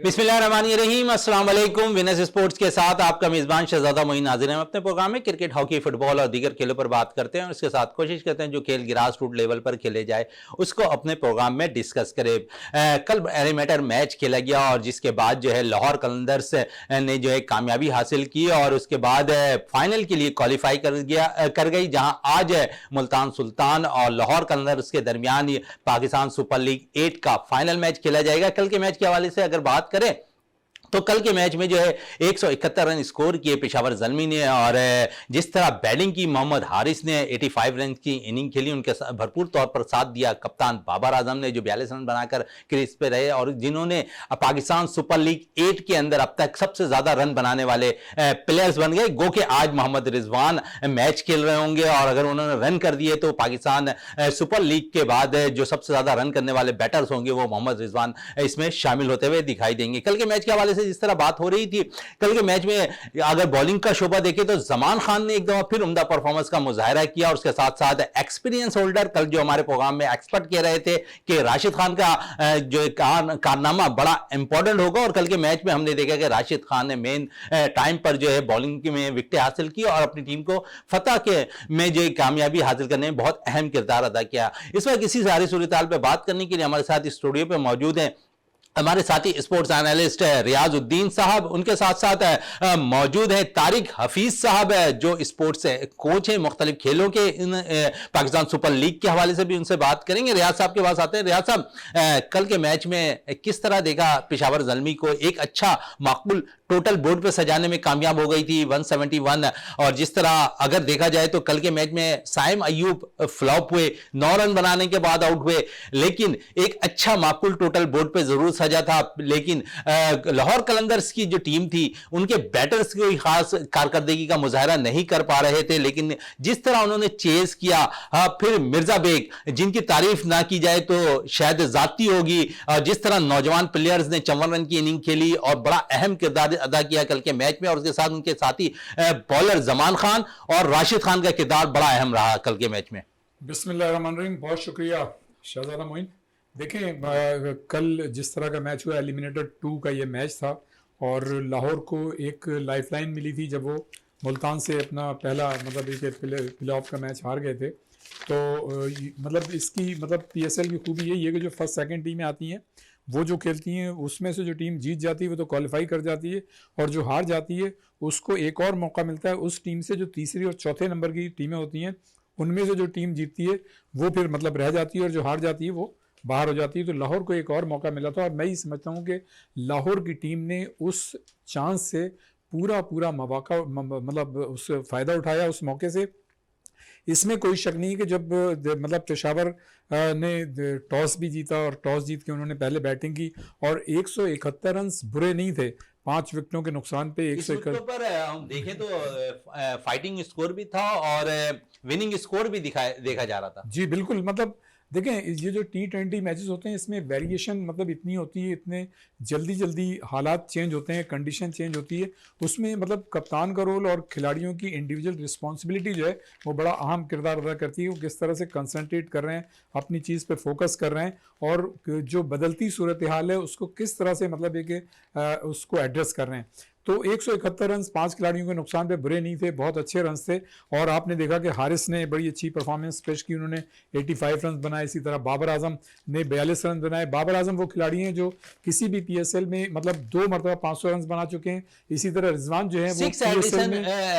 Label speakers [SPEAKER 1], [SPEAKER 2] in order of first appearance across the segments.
[SPEAKER 1] बिस्मिल्लाहिर्रहमानिर्रहीम, अस्सलाम वालेकुम। विनर्स स्पोर्ट्स के साथ आपका मेज़बान शहजादा मोइन हाजिर है। हम अपने प्रोग्राम में क्रिकेट, हॉकी, फुटबॉल और दीगर खेलों पर बात करते हैं और इसके साथ कोशिश करते हैं जो खेल ग्रास रूट लेवल पर खेले जाए उसको अपने प्रोग्राम में डिस्कस करें। कल एलिमिनेटर मैच खेला गया और जिसके बाद जो है लाहौर कलंदर्स ने जो है कामयाबी हासिल की और उसके बाद फाइनल के लिए क्वालिफाई कर गई, जहां आज मुल्तान सुल्तान और लाहौर कलंदर्स के दरमियान पाकिस्तान सुपर लीग 8 का फाइनल मैच खेला जाएगा। कल के मैच के हवाले से अगर बात करें तो कल के मैच में जो है 171 रन स्कोर किए पेशावर ज़ल्मी ने और जिस तरह बैटिंग की मोहम्मद हारिस ने 85 रन की इनिंग खेली, उनके भरपूर तौर पर साथ दिया कप्तान बाबर आजम ने जो 42 रन बनाकर क्रीज पे रहे और जिन्होंने पाकिस्तान सुपर लीग 8 के अंदर अब तक सबसे ज्यादा रन बनाने वाले प्लेयर्स बन गए। गो के आज मोहम्मद रिजवान मैच खेल रहे होंगे और अगर उन्होंने रन कर दिए तो पाकिस्तान सुपर लीग के बाद जो सबसे ज्यादा रन करने वाले बैटर्स होंगे वो मोहम्मद रिजवान इसमें शामिल होते हुए दिखाई देंगे। कल के मैच के हवाले से जिस तरह बात हो रही थी, कल के मैच में अगर बॉलिंग का शोबा देखें तो जमान खान ने एक दफा फिर उम्दा परफॉर्मेंस का मुजाहरा किया और उसके साथ साथ एक्सपीरियंस होल्डर कल जो हमारे प्रोग्राम में एक्सपर्ट कह रहे थे कि राशिद खान का जो कारनामा बड़ा इंपॉर्टेंट होगा और कल के मैच में हमने देखा कि राशिद खान ने मेन टाइम पर जो है बॉलिंग में विकेटें हासिल की और अपनी टीम को फतह के में जो कामयाबी हासिल करने में बहुत अहम किरदार अदा किया। इस वक्त इसी सारी सूरत हाल पर बात करने के लिए हमारे साथ स्टूडियो पर मौजूद हैं हमारे साथी स्पोर्ट्स एनालिस्ट रियाजुद्दीन साहब, उनके साथ साथ मौजूद है तारिक हफीज साहब जो स्पोर्ट्स कोच हैं मुख्तलिफ खेलों के पाकिस्तान सुपर लीग के हवाले से भी उनसे बात करेंगे। रियाज साहब के पास आते हैं। रियाज साहब, कल के मैच में किस तरह देखा पेशावर ज़ल्मी को एक अच्छा माकबूल टोटल बोर्ड पे सजाने में कामयाब हो गई थी 171 और जिस तरह अगर देखा जाए तो कल के मैच में साइम अयूब फ्लॉप हुए, 9 रन बनाने के बाद आउट हुए, लेकिन एक अच्छा माकबूल टोटल बोर्ड पे जरूर सजा था। लेकिन लाहौर कलंदर्स की जो टीम थी उनके बैटर्स कोई खास कारकर्दगी का मुजाहरा नहीं कर पा रहे थे, लेकिन जिस तरह उन्होंने चेस किया, फिर मिर्जा बेग जिनकी तारीफ ना की जाए तो शायद जाती होगी, जिस तरह नौजवान प्लेयर्स ने 54 रन की इनिंग खेली और बड़ा अहम किरदार अदा किया कल के मैच में और उसके साथ उनके साथी बॉलर जमान खान और राशिद खान का किरदार बड़ा अहम रहा कल के मैच में।
[SPEAKER 2] बिस्मिल्लाहिर्रहमानिर्रहीम, बहुत शुक्रिया शहजादा मोइन। देखें, कल जिस तरह का मैच हुआ, एलिमिनेटर 2 का ये मैच था और लाहौर को एक लाइफलाइन मिली थी जब वो मुल्तान से अपना पहला प्ले ऑफ का मैच हार गए थे। तो इसकी PSL की खूबी यही है कि जो फर्स्ट सेकंड टीमें आती हैं वो जो खेलती हैं उसमें से जो टीम जीत जाती है वो तो क्वालिफाई कर जाती है और जो हार जाती है उसको एक और मौका मिलता है उस टीम से जो तीसरी और चौथे नंबर की टीमें होती हैं उनमें से जो टीम जीतती है वो फिर रह जाती है और जो हार जाती है वो बाहर हो जाती है। तो लाहौर को एक और मौका मिला था और मैं ही समझता हूँ कि लाहौर की टीम ने उस चांस से पूरा मौका उस फ़ायदा उठाया उस मौके से। इसमें कोई शक नहीं कि जब पेशावर ने टॉस भी जीता और टॉस जीत के उन्होंने पहले बैटिंग की और 171 रन बुरे नहीं थे, 5 विकेटों के नुकसान पे 171
[SPEAKER 1] पर हम देखें तो फाइटिंग स्कोर भी था और विनिंग स्कोर भी देखा जा रहा था।
[SPEAKER 2] जी बिल्कुल, देखें ये जो T20 मैचेस होते हैं इसमें वेरिएशन इतनी होती है, इतने जल्दी हालात चेंज होते हैं, कंडीशन चेंज होती है, उसमें कप्तान का रोल और खिलाड़ियों की इंडिविजुअल रिस्पॉन्सिबिलिटी जो है वो बड़ा अहम किरदार अदा करती है। वो किस तरह से कंसंट्रेट कर रहे हैं, अपनी चीज़ पे फोकस कर रहे हैं और जो बदलती सूरत हाल है उसको किस तरह से उसको एड्रेस कर रहे हैं। तो 171 रन 5 खिलाड़ियों के नुकसान पे बुरे नहीं थे, बहुत अच्छे रन थे और आपने देखा कि हारिस ने बड़ी अच्छी परफॉर्मेंस पेश की, उन्होंने 85 रन बनाए। इसी तरह बाबर आजम ने 42 रन बनाए। बाबर आजम वो खिलाड़ी हैं जो किसी भी PSL में 2 मरतबा 500 रन बना चुके हैं। इसी तरह रिजवान जो है वो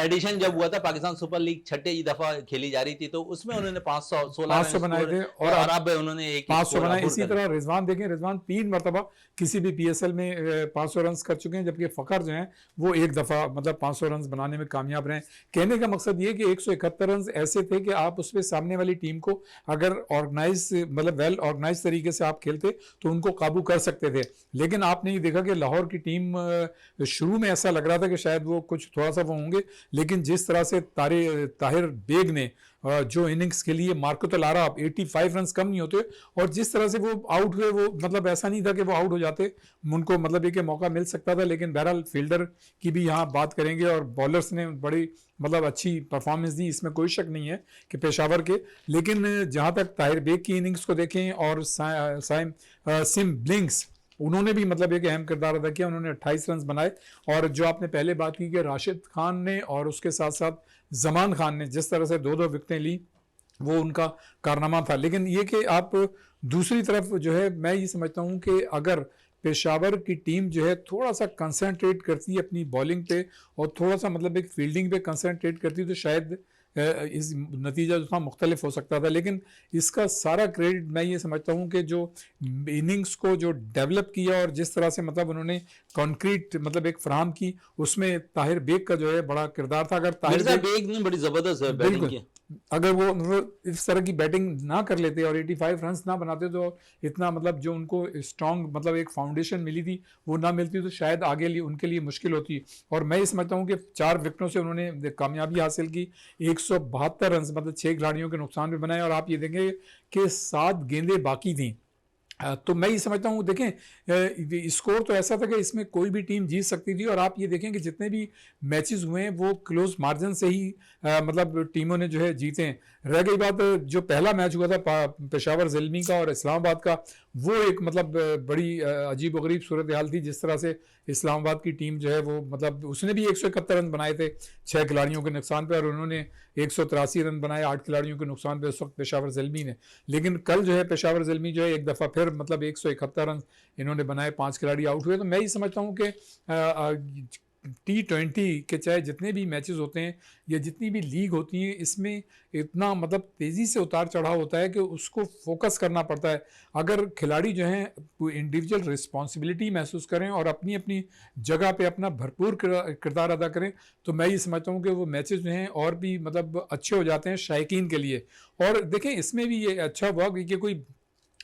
[SPEAKER 1] एडिशन जब हुआ था पाकिस्तान सुपर लीग छठी दफा खेली जा रही थी तो उसमें उन्होंने 516
[SPEAKER 2] बनाए थे और
[SPEAKER 1] अब उन्होंने
[SPEAKER 2] 500 बनाए। इसी तरह रिजवान देखें, रिजवान 3 मरतबा किसी भी PSL में 500 रन कर चुके हैं, जबकि फ़खर जो है वो एक दफ़ा 500 रन बनाने में कामयाब रहे। कहने का मकसद ये कि 171 रन ऐसे थे कि आप उसमें सामने वाली टीम को अगर ऑर्गेनाइज वेल ऑर्गेनाइज तरीके से आप खेलते तो उनको काबू कर सकते थे। लेकिन आपने ये देखा कि लाहौर की टीम शुरू में ऐसा लग रहा था कि शायद वो कुछ थोड़ा सा वो होंगे, लेकिन जिस तरह से ताहिर बेग ने जो इनिंग्स के लिए मार्को लारा 85 रन कम नहीं होते और जिस तरह से वो आउट हुए वो ऐसा नहीं था कि वो आउट हो जाते, उनको एक मौका मिल सकता था। लेकिन बहरहाल फील्डर की भी यहाँ बात करेंगे और बॉलर्स ने बड़ी अच्छी परफॉर्मेंस दी, इसमें कोई शक नहीं है कि पेशावर के। लेकिन जहाँ तक ताहिर बेग की इनिंग्स को देखें और सिम ब्लिंक्स उन्होंने भी मतलब एक अहम किरदार अदा किया, उन्होंने 28 रन बनाए। और जो आपने पहले बात की कि राशिद खान ने और उसके साथ साथ जमान खान ने जिस तरह से 2-2 विकेटें ली, वो उनका कारनामा था। लेकिन ये कि आप दूसरी तरफ जो है, मैं ये समझता हूँ कि अगर पेशावर की टीम जो है थोड़ा सा कंसंट्रेट करती है अपनी बॉलिंग पे और थोड़ा सा मतलब एक फील्डिंग पे कंसंट्रेट करती, तो शायद इस नतीजा जो था मुख्तलिफ हो सकता था। लेकिन इसका सारा क्रेडिट मैं ये समझता हूँ कि जो इनिंग्स को जो डेवलप किया और जिस तरह से मतलब उन्होंने कॉन्क्रीट मतलब एक फराहम की, उसमें ताहिर बेग का जो है बड़ा किरदार था। अगर ताहिर
[SPEAKER 1] मिर्जा बेग ने बड़ी जबरदस्त बैटिंग
[SPEAKER 2] बिल्कुल,
[SPEAKER 1] की।
[SPEAKER 2] अगर वो मतलब इस तरह की बैटिंग ना कर लेते और 85 रन्स ना बनाते, तो इतना मतलब जो उनको स्ट्रॉन्ग मतलब एक फाउंडेशन मिली थी वो ना मिलती, तो शायद आगे लिए उनके लिए मुश्किल होती। और मैं ये समझता हूँ कि 4 विकेटों से उन्होंने कामयाबी हासिल की, 172 रन मतलब 6 खिलाड़ियों के नुकसान भी बनाए। और आप ये देखेंगे कि 7 गेंदें बाकी थी। तो मैं ये समझता हूँ, देखें स्कोर तो ऐसा था कि इसमें कोई भी टीम जीत सकती थी। और आप ये देखें कि जितने भी मैचेस हुए हैं वो क्लोज मार्जिन से ही मतलब टीमों ने जो है जीते हैं। रह गई बात जो पहला मैच हुआ था पेशावर ज़िल्मी का और इस्लामाबाद का, वो एक मतलब बड़ी अजीब व गरीब सूरत हाल थी। जिस तरह से इस्लामाबाद की टीम जो है वो मतलब उसने भी 171 रन बनाए थे 6 खिलाड़ियों के नुकसान पे, और उन्होंने 183 रन बनाए 8 खिलाड़ियों के नुकसान पे उस वक्त पेशावर ज़िल्मी ने। लेकिन कल जो है पेशावर ज़िल्मी जो है एक दफ़ा फिर मतलब 171 रन इन्होंने बनाए, 5 खिलाड़ी आउट हुए। तो मैं ये समझता हूँ कि T20 के चाहे जितने भी मैचेस होते हैं या जितनी भी लीग होती हैं, इसमें इतना मतलब तेज़ी से उतार चढ़ाव होता है कि उसको फोकस करना पड़ता है। अगर खिलाड़ी जो हैं इंडिविजुअल रिस्पॉन्सिबिलिटी महसूस करें और अपनी अपनी जगह पे अपना भरपूर किरदार अदा करें, तो मैं ये समझता हूँ कि वो मैचेस जो हैं और भी मतलब अच्छे हो जाते हैं शायकीन के लिए। और देखें इसमें भी ये अच्छा हुआ कि कोई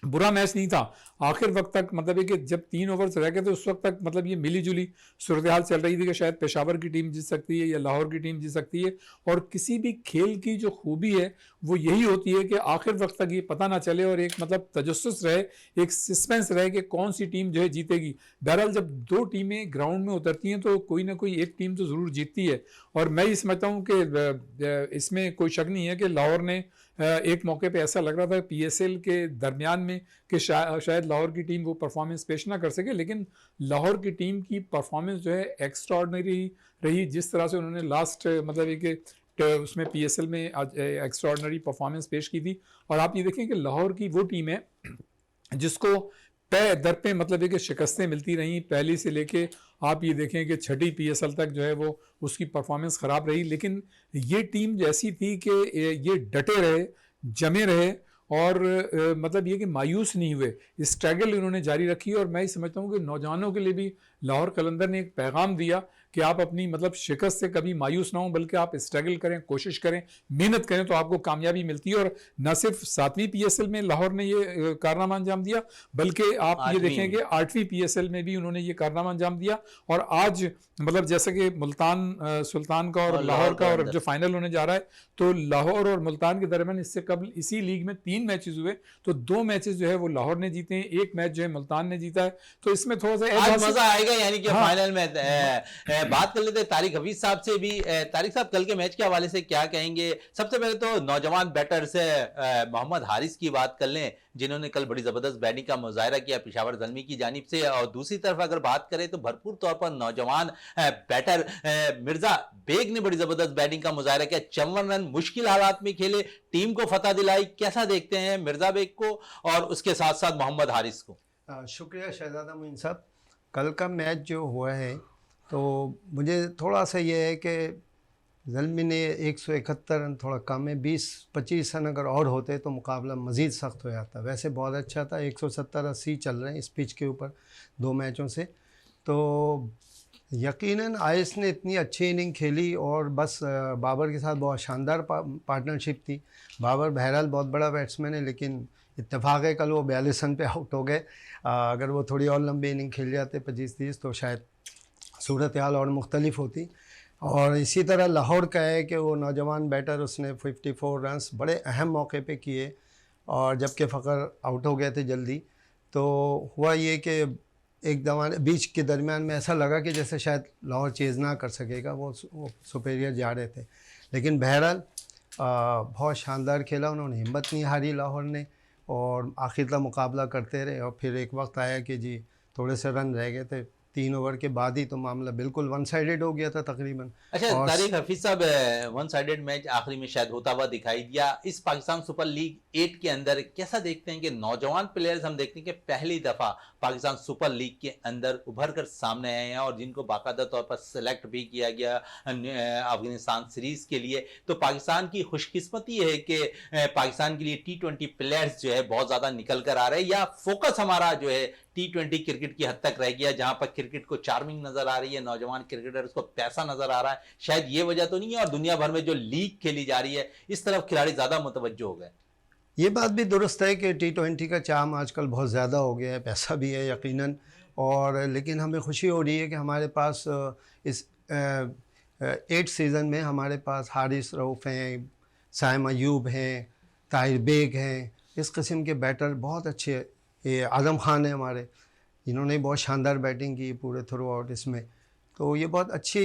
[SPEAKER 2] बुरा मैच नहीं था आखिर वक्त तक। मतलब ये कि जब 3 ओवर्स रह गए थे उस वक्त तक मतलब ये मिली जुली सूरत हाल चल रही थी कि शायद पेशावर की टीम जीत सकती है या लाहौर की टीम जीत सकती है। और किसी भी खेल की जो खूबी है वो यही होती है कि आखिर वक्त तक ये पता ना चले और एक मतलब तजस्सुस रहे, एक सस्पेंस रहे कि कौन सी टीम जो है जीतेगी। बहरहाल जब 2 टीमें ग्राउंड में उतरती हैं तो कोई ना कोई एक टीम तो ज़रूर जीतती है। और मैं ये समझता हूँ कि इसमें कोई शक नहीं है कि लाहौर ने एक मौके पे ऐसा लग रहा था PSL के दरमियान में कि शायद लाहौर की टीम वो परफॉर्मेंस पेश ना कर सके, लेकिन लाहौर की टीम की परफॉर्मेंस जो है एक्स्ट्राऑर्डिनरी रही। जिस तरह से उन्होंने लास्ट मतलब एक उसमें PSL में एक्स्ट्राऑर्डिनरी परफॉर्मेंस पेश की थी। और आप ये देखें कि लाहौर की वो टीम है जिसको पे दर पे मतलब कि शिकस्तें मिलती रहीं, पहली से लेके आप ये देखें कि 6ठी PSL तक जो है वो उसकी परफॉर्मेंस ख़राब रही। लेकिन ये टीम जैसी थी कि ये डटे रहे, जमे रहे और मतलब ये कि मायूस नहीं हुए, स्ट्रगल इन्होंने जारी रखी। और मैं ये समझता हूँ कि नौजवानों के लिए भी लाहौर कलंदर ने एक पैगाम दिया कि आप अपनी मतलब शिकस्त से कभी मायूस ना हो, बल्कि आप स्ट्रगल करें, कोशिश करें, मेहनत करें, तो आपको कामयाबी मिलती है। और न सिर्फ 7वीं PSL में लाहौर ने ये कारनामा अंजाम दिया, बल्कि आप ये देखें कि 8वीं PSL में भी उन्होंने ये कारनामा अंजाम दिया। और आज मतलब जैसे कि मुल्तान सुल्तान का और लाहौर का और जो फाइनल होने जा रहा है, तो लाहौर और मुल्तान के दरमियान इससे कबल इसी लीग में 3 मैचेस हुए, तो 2 मैचेस जो है वो लाहौर ने जीते हैं, 1 मैच जो है मुल्तान ने जीता है। तो इसमें थोड़ा सा
[SPEAKER 1] आज मजा आएगा, यानी कि
[SPEAKER 2] हाँ।
[SPEAKER 1] फाइनल में बात कर लेते हैं तारिक हफीज साहब से भी। तारिक साहब कल के मैच के हवाले से क्या कहेंगे? सबसे पहले तो नौजवान बैटर से मोहम्मद हारिस की बात कर लें, जिन्होंने कल बड़ी जबरदस्त बैटिंग का मुजाहरा किया पेशावर ज़ल्मी की जानिब से। और दूसरी तरफ अगर बात करें तो भरपूर तौर पर नौजवान बैटर मिर्जा बेग ने बड़ी जबरदस्त बैटिंग का मुजाहरा किया, 54 रन मुश्किल हालात में खेले, टीम को फतह दिलाई। कैसा देखते हैं मिर्जा बेग को और उसके साथ साथ मोहम्मद हारिस को?
[SPEAKER 3] शुक्रिया शहजादा मोइन साहब। कल का मैच जो हुआ है तो मुझे थोड़ा सा ये है कि ज़ल्मी ने 171 रन थोड़ा कम है, 20-25 रन अगर और होते तो मुकाबला मज़ीद सख्त हो जाता। वैसे बहुत अच्छा था, 170-80 चल रहे हैं इस पिच के ऊपर 2 मैचों से। तो यकीनन आयस ने इतनी अच्छी इनिंग खेली और बस बाबर के साथ बहुत शानदार पार्टनरशिप थी। बाबर बहरहाल बहुत बड़ा बैट्समैन है, लेकिन इत्तेफाक है कल वो 42 रन पे आउट हो गए। अगर वो थोड़ी और लंबी इनिंग खेल जाते 25-30 तो शायद सूरत हाल और मुख्तलिफ होती। और इसी तरह लाहौर का है कि वो नौजवान बैटर उसने 54 रन्स बड़े अहम मौके पे किए, और जबकि फ़खर आउट हो गए थे जल्दी, तो हुआ ये कि एक दवा बीच के दरमियान में ऐसा लगा कि जैसे शायद लाहौर चेज़ ना कर सकेगा, वो सुपेरियर जा रहे थे। लेकिन बहरहाल बहुत शानदार खेला, उन्होंने हिम्मत नहीं हारी लाहौर ने और आखिर तक मुकाबला करते रहे। और फिर एक वक्त आया कि जी थोड़े से रन रह गए थे 3 ओवर के बाद ही, तो मामला बिल्कुल वन साइडेड हो गया था तकरीबन।
[SPEAKER 1] अच्छा
[SPEAKER 3] और
[SPEAKER 1] तारिक हफीज साहब, वन साइडेड मैच आखिरी में शायद होता हुआ दिखाई दिया। इस पाकिस्तान सुपर लीग 8 के अंदर कैसा देखते हैं कि नौजवान प्लेयर्स हम देखते हैं कि पहली दफा पाकिस्तान सुपर लीग के अंदर उभर कर सामने आए हैं और जिनको बाकायदा तौर पर सिलेक्ट भी किया गया अफगानिस्तान सीरीज के लिए। तो पाकिस्तान की खुशकिस्मती है कि पाकिस्तान के लिए T20 प्लेयर्स जो है बहुत ज्यादा निकल कर आ रहे हैं, या फोकस हमारा जो है T20 क्रिकेट की हद तक रह गया, जहां पर क्रिकेट को चार्मिंग नजर आ रही है, नौजवान क्रिकेटर्स को पैसा नजर आ रहा है। शायद ये वजह तो नहीं है, और दुनिया भर में जो लीग खेली जा रही है इस तरफ खिलाड़ी ज्यादा मुतवज्जो हो गए।
[SPEAKER 3] ये बात भी दुरुस्त है कि T20 का चार्म आजकल बहुत ज़्यादा हो गया है, पैसा भी है यकीनन, और लेकिन हमें खुशी हो रही है कि हमारे पास इस 8 सीज़न में हमारे पास हारिस रऊफ़ हैं, साइम अयूब हैं, ताहिर बेग हैं, इस किस्म के बैटर बहुत अच्छे। ये आज़म खान है हमारे, इन्होंने बहुत शानदार बैटिंग की पूरे थ्रू आउट इसमें। तो ये बहुत अच्छी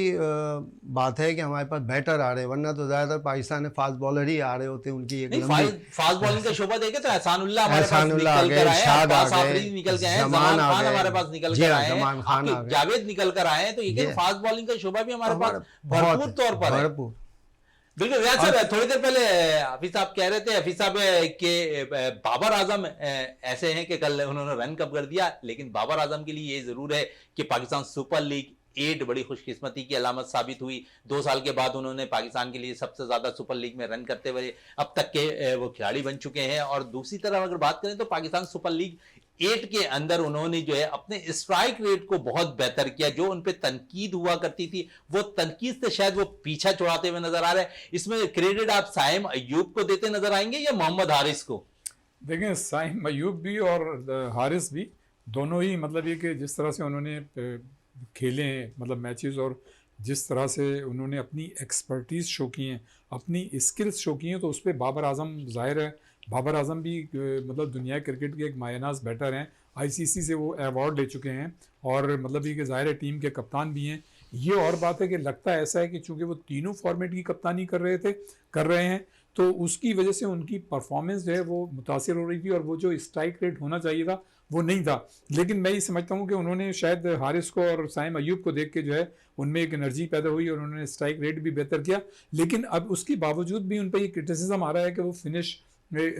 [SPEAKER 3] बात है कि हमारे पास बैटर आ रहे हैं, वरना तो ज़्यादातर पाकिस्तान में फास्ट बॉलर ही आ रहे होते हैं। उनकी एक लंबी
[SPEAKER 1] फास्ट बॉलिंग का शोभा देखे तो एहसानुल्लाह हमारे पास
[SPEAKER 3] एहसानुल्लाह
[SPEAKER 1] निकल कर आए,
[SPEAKER 3] इरशाद आ
[SPEAKER 1] अब्बास आफरीदी निकल के आए, जमान खान हमारे पास निकल कर आए,
[SPEAKER 3] जमान खान आ गए,
[SPEAKER 1] जावेद निकल कर आए हैं। तो ये फास्ट बॉलिंग का शोभा भी हमारे पास
[SPEAKER 3] बहुत
[SPEAKER 1] भरपूर तौर पर है।
[SPEAKER 3] भरपूर।
[SPEAKER 1] बिल्कुल रियाज साहब, थोड़ी देर पहले हफीज साहब कह रहे थे, हफीज साहब के बाबर आजम ऐसे हैं कि कल उन्होंने रन कब कर दिया, लेकिन बाबर आजम के लिए ये जरूर है कि पाकिस्तान सुपर लीग 8 बड़ी खुशकिस्मती की अलामत साबित हुई। 2 साल के बाद उन्होंने पाकिस्तान के लिए सबसे ज्यादा सुपर लीग में रन करते हुए अब तक के वो खिलाड़ी बन चुके हैं। और दूसरी तरफ अगर बात करें तो पाकिस्तान सुपर लीग 8 के अंदर उन्होंने जो है अपने स्ट्राइक रेट को बहुत बेहतर किया। जो उन पे तनकीद हुआ करती थी वो तनकीद से शायद वो पीछा छुड़ाते हुए नजर आ रहे हैं। इसमें क्रेडिट आप साइम अयूब को देते नजर आएंगे या मोहम्मद हारिस को?
[SPEAKER 2] देखें, साइम अयूब भी और हारिस भी दोनों ही, मतलब ये कि जिस तरह से उन्होंने खेले हैं मतलब मैचेस, और जिस तरह से उन्होंने अपनी एक्सपर्टीज़ शो की हैं, अपनी स्किल्स शो की हैं, तो उस पर बाबर आजम ज़ाहिर है। बाबर आजम भी मतलब दुनिया क्रिकेट के एक मायनाज बैटर हैं, ICC से वो अवार्ड ले चुके हैं, और मतलब ये कि ज़ाहिर है टीम के कप्तान भी हैं। ये और बात है कि लगता ऐसा है कि चूँकि वो तीनों फॉर्मेट की कप्तानी कर रहे हैं, तो उसकी वजह से उनकी परफॉर्मेंस जो है वो मुतासिर हो रही थी, और वो जो स्ट्राइक रेट होना चाहिए था वो नहीं था। लेकिन मैं ये समझता हूँ कि उन्होंने शायद हारिस को और साइम अयूब को देख के जो है उनमें एक एनर्जी पैदा हुई और उन्होंने स्ट्राइक रेट भी बेहतर किया। लेकिन अब उसके बावजूद भी उन पर ये क्रिटिसिज्म आ रहा है कि वो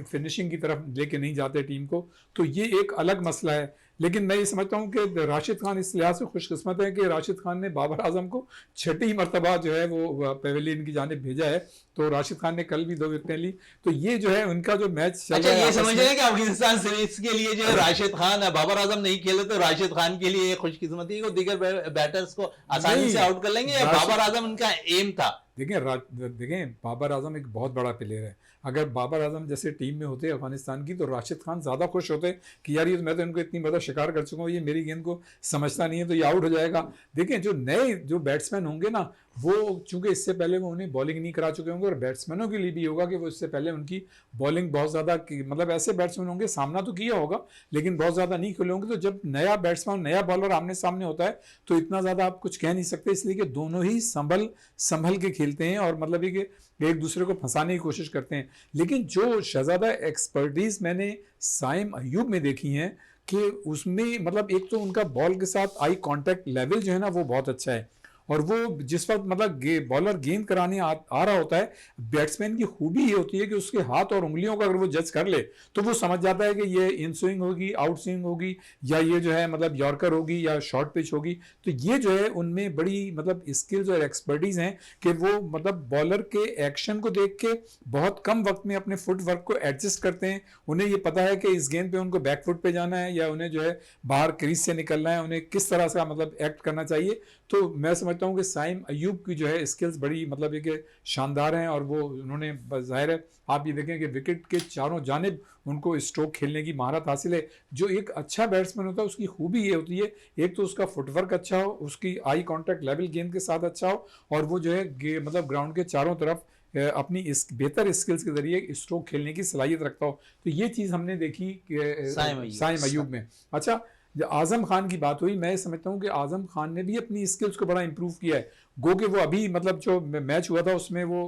[SPEAKER 2] फिनिशिंग की तरफ लेके नहीं जाते टीम को, तो ये एक अलग मसला है। लेकिन मैं ये समझता हूँ कि राशिद खान इस लिहाज से खुशकिस्मत है कि राशिद खान ने बाबर आजम को 6ठी मरतबा जो है वो पेवेलियन की जानिब भेजा है। तो राशिद खान ने कल भी 2 विकेटें ली, तो ये जो है उनका जो मैच चल
[SPEAKER 1] अच्छा,
[SPEAKER 2] रहा है।
[SPEAKER 1] ये समझ रहे हैं कि अफगानिस्तान सीरीज के लिए जो है राशिद खान है, बाबर आजम नहीं खेले तो राशिद खान के लिए खुशकिस्मती को दीगर बैटर्स को आसानी से आउट कर लेंगे, या बाबर आजम उनका एम था?
[SPEAKER 2] देखें बाबर आजम एक बहुत बड़ा प्लेयर है। अगर बाबर आजम जैसे टीम में होते अफगानिस्तान की, तो राशिद खान ज़्यादा खुश होते कि यार ये मैं तो इनको इतनी बड़ा शिकार कर चुका हूँ, ये मेरी गेंद को समझता नहीं है, तो ये आउट हो जाएगा। देखें जो नए जो बैट्समैन होंगे ना, वो चूंकि इससे पहले वो उन्हें बॉलिंग नहीं करा चुके होंगे, और बैट्समैनों के लिए भी होगा कि वो इससे पहले उनकी बॉलिंग बहुत ज़्यादा, मतलब ऐसे बैट्समैन होंगे सामना तो किया होगा लेकिन बहुत ज़्यादा नहीं खेले होंगे। तो जब नया बैट्समैन नया बॉलर आमने सामने होता है तो इतना ज़्यादा आप कुछ कह नहीं सकते, इसलिए कि दोनों ही संभल के खेलते हैं और मतलब ये कि एक दूसरे को फंसाने की कोशिश करते हैं। लेकिन जो शहजादा एक्सपर्टीज़ मैंने साइम अयूब में देखी हैं कि उसमें मतलब एक तो उनका बॉल के साथ आई कांटेक्ट लेवल जो है ना वो बहुत अच्छा है, और वो जिस वक्त मतलब बॉलर गेंद कराने आ रहा होता है, बैट्समैन की खूबी ये होती है कि उसके हाथ और उंगलियों का अगर वो जज कर ले तो वो समझ जाता है कि ये इन स्विंग होगी, आउट स्विंग होगी, या ये जो है मतलब यॉर्कर होगी या शॉर्ट पिच होगी। तो ये जो है उनमें बड़ी मतलब स्किल्स और एक्सपर्टीज हैं कि वो मतलब बॉलर के एक्शन को देख के बहुत कम वक्त में अपने फुट वर्क को एडजस्ट करते हैं। उन्हें ये पता है कि इस गेंद पे उनको बैक फुट पे जाना है या उन्हें जो है बाहर क्रीज से निकलना है, उन्हें किस तरह से मतलब एक्ट करना चाहिए। तो मैं समझता हूँ कि साइम अयूब की जो है स्किल्स बड़ी मतलब ये कि शानदार हैं, और वो उन्होंने जाहिर है आप ये देखें कि विकेट के चारों जानिब उनको स्ट्रोक खेलने की महारत हासिल है। जो एक अच्छा बैट्समैन होता है उसकी खूबी ये होती है, एक तो उसका फुटवर्क अच्छा हो, उसकी आई कांटेक्ट लेवल गेंद के साथ अच्छा हो, और वो जो है मतलब ग्राउंड के चारों तरफ अपनी इस बेहतर स्किल्स के जरिए स्ट्रोक खेलने की सलाहियत रखता हो। तो ये चीज़ हमने देखी साइम अयूब में। अच्छा, जब आजम खान की बात हुई, मैं समझता हूँ कि आजम खान ने भी अपनी स्किल्स को बड़ा इंप्रूव किया है। गो कि वो अभी मतलब जो मैच हुआ था उसमें वो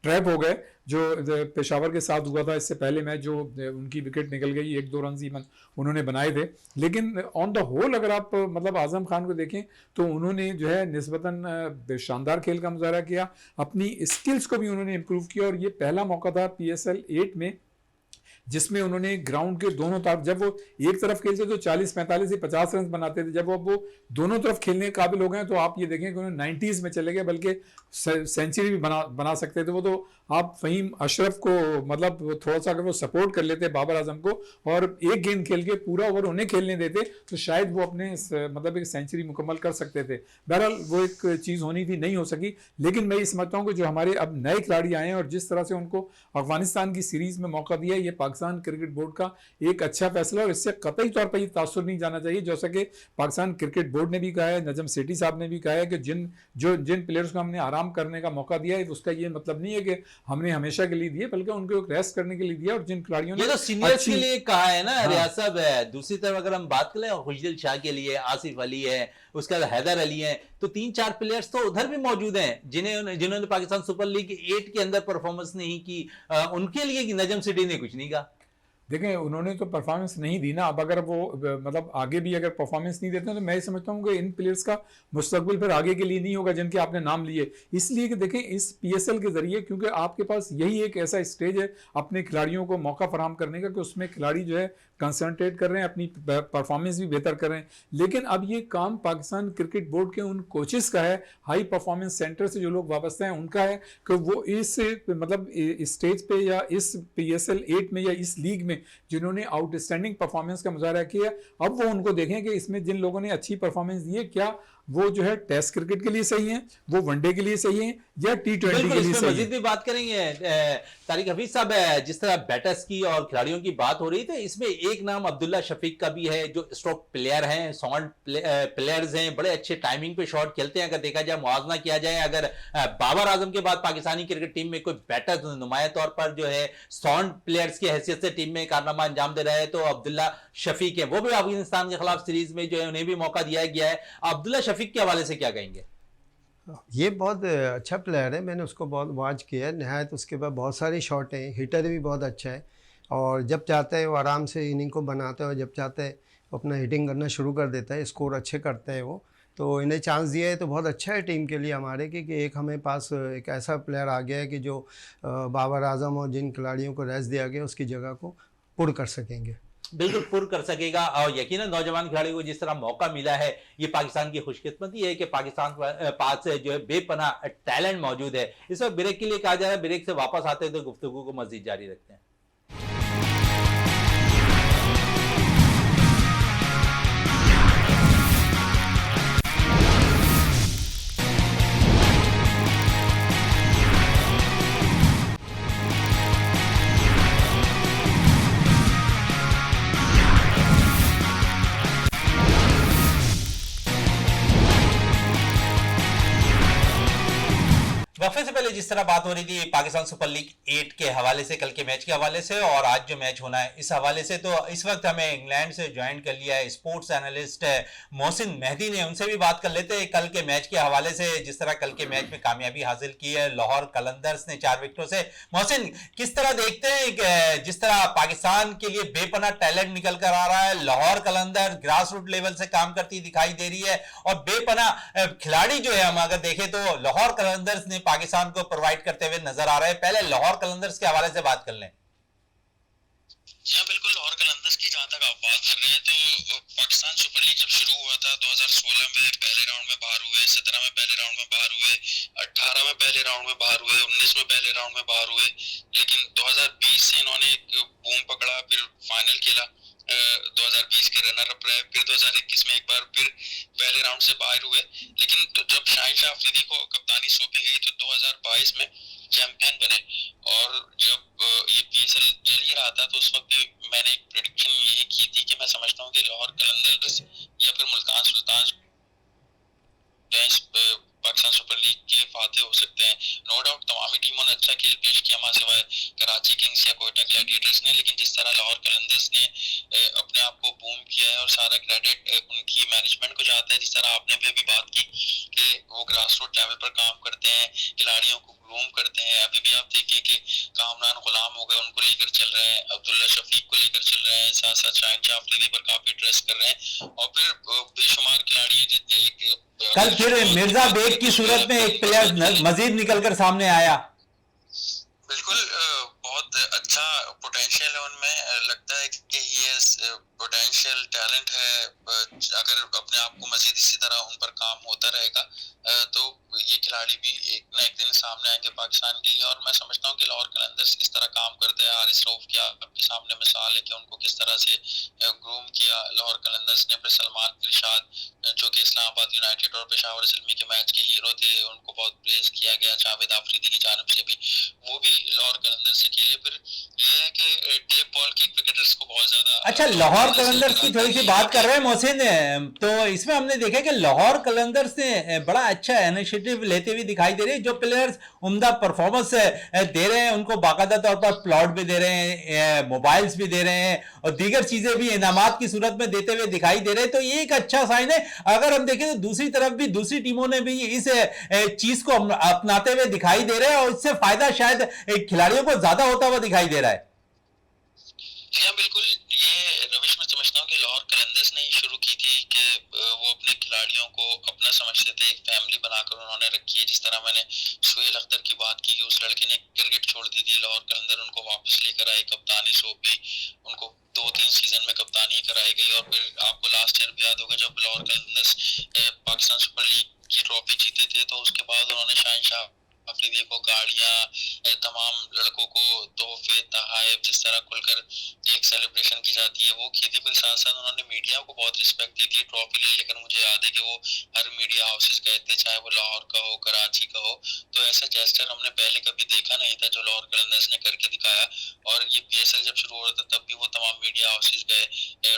[SPEAKER 2] ट्रैप हो गए जो पेशावर के साथ हुआ था इससे पहले मैच, जो उनकी विकेट निकल गई, 1-2 रन ही उन्होंने बनाए थे। लेकिन ऑन द होल अगर आप मतलब आजम खान को देखें तो उन्होंने जो है निस्बतन शानदार खेल का मुजाहरा किया, अपनी स्किल्स को भी उन्होंने इम्प्रूव किया। और ये पहला मौका था PSL 8 में जिसमें उन्होंने ग्राउंड के दोनों तरफ, जब वो एक तरफ खेलते तो 40, 45 से 50 रन बनाते थे, जब वो दोनों तरफ खेलने के काबिल हो गए तो आप ये देखें कि उन्होंने 90s में चले गए, बल्कि सेंचुरी भी बना सकते थे वो। तो आप फहीम अशरफ को मतलब थोड़ा सा अगर वो सपोर्ट कर लेते बाबर आजम को और एक गेंद खेल के पूरा ओवर उन्हें खेलने देते तो शायद वो अपने मतलब एक सेंचुरी मुकम्मल कर सकते थे। बहरहाल वो एक चीज़ होनी थी, नहीं हो सकी। लेकिन मैं ये समझता हूँ कि जो हमारे अब नए खिलाड़ी आए हैं और जिस तरह से उनको अफगानिस्तान की सीरीज़ में मौका दिया, ये पाकिस्तान क्रिकेट बोर्ड का एक अच्छा फैसला, और इससे कतई तौर पर ये तासुर नहीं जाना चाहिए। जैसा कि पाकिस्तान क्रिकेट बोर्ड ने भी कहा है, नजम सेठी साहब ने भी कहा है कि जिन प्लेयर्स को हमने आराम करने का मौका दिया है उसका ये मतलब नहीं है कि हमने हमेशा के लिए दिए, बल्कि उनको एक रेस्ट करने के लिए दिया। और जिन खिलाड़ियों ने
[SPEAKER 1] ये तो सीनियर्स के लिए कहा है ना,
[SPEAKER 2] हाँ।
[SPEAKER 1] रियाज साहब है। दूसरी तरफ अगर हम बात करें खुशदिल शाह के लिए, आसिफ अली है, उसके बाद हैदर अली है, तो 3-4 प्लेयर्स तो उधर भी मौजूद हैं जिन्होंने पाकिस्तान सुपर लीग 8 के अंदर परफॉर्मेंस नहीं की। उनके लिए नजम सेठी ने कुछ नहीं कहा।
[SPEAKER 2] देखें उन्होंने तो परफॉर्मेंस नहीं दी ना। अब अगर वो मतलब आगे भी अगर परफॉर्मेंस नहीं देते हैं तो मैं समझता हूँ कि इन प्लेयर्स का मुस्तकबिल फिर आगे के लिए नहीं होगा जिनके आपने नाम लिए। इसलिए कि देखें इस PSL के जरिए, क्योंकि आपके पास यही एक ऐसा स्टेज है अपने खिलाड़ियों को मौका फराहम करने का कि उसमें खिलाड़ी जो है कंसंट्रेट कर रहे हैं, अपनी परफॉर्मेंस भी बेहतर कर रहे हैं। लेकिन अब ये काम पाकिस्तान क्रिकेट बोर्ड के उन कोचेस का है, हाई परफॉर्मेंस सेंटर से जो लोग वाबस्ता हैं उनका है, कि वो इस मतलब स्टेज पे या इस PSL 8 में या इस लीग में जिन्होंने आउटस्टैंडिंग परफॉर्मेंस का मुजाहरा किया, अब वो उनको देखें कि इसमें जिन लोगों ने अच्छी परफॉर्मेंस दी है क्या वो जो है टेस्ट क्रिकेट के लिए सही है, वो वनडे के लिए सही है या T20 के लिए सही है।
[SPEAKER 1] मजीद भी बात करेंगे। तारिक हफीज साहब, जिस तरह बैटर्स की और खिलाड़ियों की बात हो रही थी, इसमें एक नाम अब्दुल्ला शफीक का भी है जो स्ट्रोक प्लेयर हैं, साउंड प्लेयर्स हैं, बड़े अच्छे टाइमिंग पे शॉट खेलते हैं। अगर देखा जाए, मुआवजा किया जाए, अगर बाबर आजम के बाद पाकिस्तानी क्रिकेट टीम में कोई बैटर नुमाया तौर पर जो है साउंड प्लेयर्स की हैसियत से टीम में कारनामा अंजाम दे रहे हैं तो अब्दुल्ला शफीक है। वो भी अफगानिस्तान के खिलाफ सीरीज में जो है उन्हें भी मौका दिया गया है। अब्दुल्ला शफीक के हवाले से क्या कहेंगे?
[SPEAKER 3] ये बहुत अच्छा प्लेयर है, मैंने उसको बहुत वॉच किया है। नहायत उसके पास बहुत सारी शॉट हैं, हिटर भी बहुत अच्छा है और जब चाहता है वो आराम से इनिंग को बनाता है और जब चाहता है वो अपना हिटिंग करना शुरू कर देता है, स्कोर अच्छे करते हैं वो। तो इन्हें चांस दिया है तो बहुत अच्छा है टीम के लिए हमारे कि एक हमें पास एक ऐसा प्लेयर आ गया है कि जो बाबर आजम और जिन खिलाड़ियों को रेस्ट दिया गया उसकी जगह को पुर कर सकेंगे।
[SPEAKER 1] बिल्कुल पुर कर सकेगा। और यकीनन नौजवान खिलाड़ी को जिस तरह मौका मिला है, ये पाकिस्तान की खुशकिस्मती है कि पाकिस्तान पास जो है बेपनाह टैलेंट मौजूद है। इस वक्त ब्रेक के लिए कहा जा रहा है, ब्रेक से वापस आते हैं तो गुफ्तगू को मजीद जारी रखते हैं। वक्फे से पहले जिस तरह बात हो रही थी पाकिस्तान सुपर लीग 8 के हवाले से, कल के मैच के हवाले से और आज जो मैच होना है इस हवाले से, तो इस वक्त हमें इंग्लैंड से ज्वाइन कर लिया है स्पोर्ट्स एनालिस्ट मोहसिन मेहदी ने। उनसे भी बात कर लेते हैं कल के मैच के हवाले से। जिस तरह कल के मैच में कामयाबी हासिल की है लाहौर कलंदर्स ने 4 विकेटों से। मोहसिन, किस तरह देखते हैं कि जिस तरह पाकिस्तान के लिए बेपनाह टैलेंट निकल कर आ रहा है, लाहौर कलंदर ग्रास रूट लेवल से काम करती दिखाई दे रही है और बेपनाह खिलाड़ी जो है हम अगर देखें तो लाहौर कलंदर्स ने पाकिस्तान को प्रोवाइड करते हुए नजर आ रहे हैं। पहले लाहौर कलंदर्स के हवाले से बात कर लें।
[SPEAKER 4] जी हाँ, बिल्कुल। लाहौर कलंदर्स की जहाँ तक आप बात कर रहे हैं तो पाकिस्तान सुपर लीग जब शुरू हुआ था 2016 में पहले राउंड में बाहर हुए, 17 में पहले राउंड में बाहर हुए, 18 में पहले राउंड में बाहर हुए, 19 में पहले राउंड में बाहर हुए, लेकिन 2020 से इन्होंने एक बूम पकड़ा, फिर फाइनल खेला, 2020 के रनर अप रहे, फिर 2021 में एक बार फिर पहले राउंड से बाहर हुए। लेकिन जब शाहिन शाह अफरीदी को कप्तानी सौंपी गई तो 2022 में चैंपियन बने। और जब ये PSL चल ही रहा था तो उस वक्त भी मैंने एक प्रेडिक्शन ये की थी कि मैं समझता हूँ कि लाहौर कलंदर्स या फिर मुल्तान सुल्तान पाकिस्तान सुपर लीग के फाते हो सकते हैं। नो डाउट तमामी टीमों ने अच्छा खेल पेश किया वहाँ सिवाय कराची किंग्स या कोयटा ग्लैडिएटर्स ने, लेकिन जिस तरह लाहौर कलंदर्स ने अपने आप को बूम किया है और सारा क्रेडिट उनकी मैनेजमेंट को जाता है। जिस तरह आपने भी अभी बात की कि वो ग्रास रूट लेवल पर काम करते हैं, खिलाड़ियों को ग्रूम करते हैं। अभी भी आप देखिए कि कामरान गुलाम हो गए, उनको लेकर चल रहे हैं, अब्दुल्ला शफीक को लेकर चल रहे हैं, साथ साथ शाहीन शाह अफरीदी पर काफी ट्रस्ट कर रहे हैं, और फिर बेशुमार खिलाड़ी हैं
[SPEAKER 1] कल फिर मिर्जा बेग की सूरत में एक प्लेयर मजीद निकलकर सामने आया।
[SPEAKER 4] बिल्कुल बहुत अच्छा पोटेंशियल है उनमें, लगता है कि ये पोटेंशियल टैलेंट है। अगर अपने आप को मजीद इसी तरह उन पर काम होता रहेगा तो ये खिलाड़ी भी एक ना एक दिन सामने आएंगे पाकिस्तान के लिए। और मैं समझता हूँ कि लाहौर कलंदर्स इस तरह काम करते हैं। हारिस रऊफ की आपके सामने मिसाल है कि उनको किस तरह से ग्रूम किया लाहौर कलंदर्स ने। फिर सलमान इरशाद जो कि इस्लामाबाद यूनाइटेड और पेशावर ज़ल्मी के मैच के हीरो थे, उनको बहुत प्रेज किया गया जावेद आफरीदी की जानिब से भी, वो भी लाहौर कलंदर्स से खेले। फिर ये है कि टेप बॉल के क्रिकेटर्स को बहुत ज्यादा
[SPEAKER 1] अच्छा, लाहौर कलंदर्स की थोड़ी सी बात कर रहे हैं मोहसिन, तो इसमें हमने देखा कि लाहौर कलंदर्स ने बड़ा अच्छा इनिशिएटिव लेते हुए दिखाई दे रहे हैं। जो प्लेयर्स उम्दा परफॉर्मेंस दे रहे हैं उनको बाकायदा तौर पर प्लॉट भी दे रहे हैं, मोबाइल्स भी दे रहे हैं और दीगर चीजें भी इनामात की सूरत में देते हुए दिखाई दे रहे हैं। तो ये एक अच्छा साइन है। अगर हम देखें तो दूसरी तरफ भी दूसरी टीमों ने भी इस चीज को अपनाते हुए दिखाई दे रहे हैं और इससे फायदा शायद खिलाड़ियों को ज्यादा होता हुआ दिखाई दे रहा है।
[SPEAKER 4] हाँ बिल्कुल, ये रविश मैं समझता हूँ कि लाहौर कलंदर्स ने ही शुरू की थी कि वो अपने खिलाड़ियों को अपना समझते थे, एक फैमिली बनाकर उन्होंने रखी है। जिस तरह मैंने सुहेल अख्तर की बात की कि उस लड़के ने क्रिकेट छोड़ दी थी, लाहौर कलंदर उनको वापस लेकर आए, कप्तानी सौंपी, उनको 2-3 सीजन में कप्तानी कराई गई। और फिर आपको लास्ट ईयर भी याद होगा जब लाहौर कलंदर्स पाकिस्तान सुपर लीग की ट्रॉफी जीते थे, तो उसके बाद उन्होंने शाहीन शाह अफरीदी को गाड़ियां, तमाम लड़कों को तोहफे तहाइफ जिस तरह खुलकर एक सेलिब्रेशन की जाती है वो की थी। फिर साथ साथ उन्होंने मीडिया को बहुत रिस्पेक्ट दी थी। ट्रॉफी ले लेकर मुझे याद है कि वो हर मीडिया हाउसेस गए थे, चाहे वो लाहौर का हो, कराची का हो। तो ऐसा जेस्टर हमने पहले कभी देखा नहीं था जो लाहौर कलंदर्स ने करके दिखाया। और ये PSL जब शुरू हो रहा था तब भी वो तमाम मीडिया हाउसेस गए,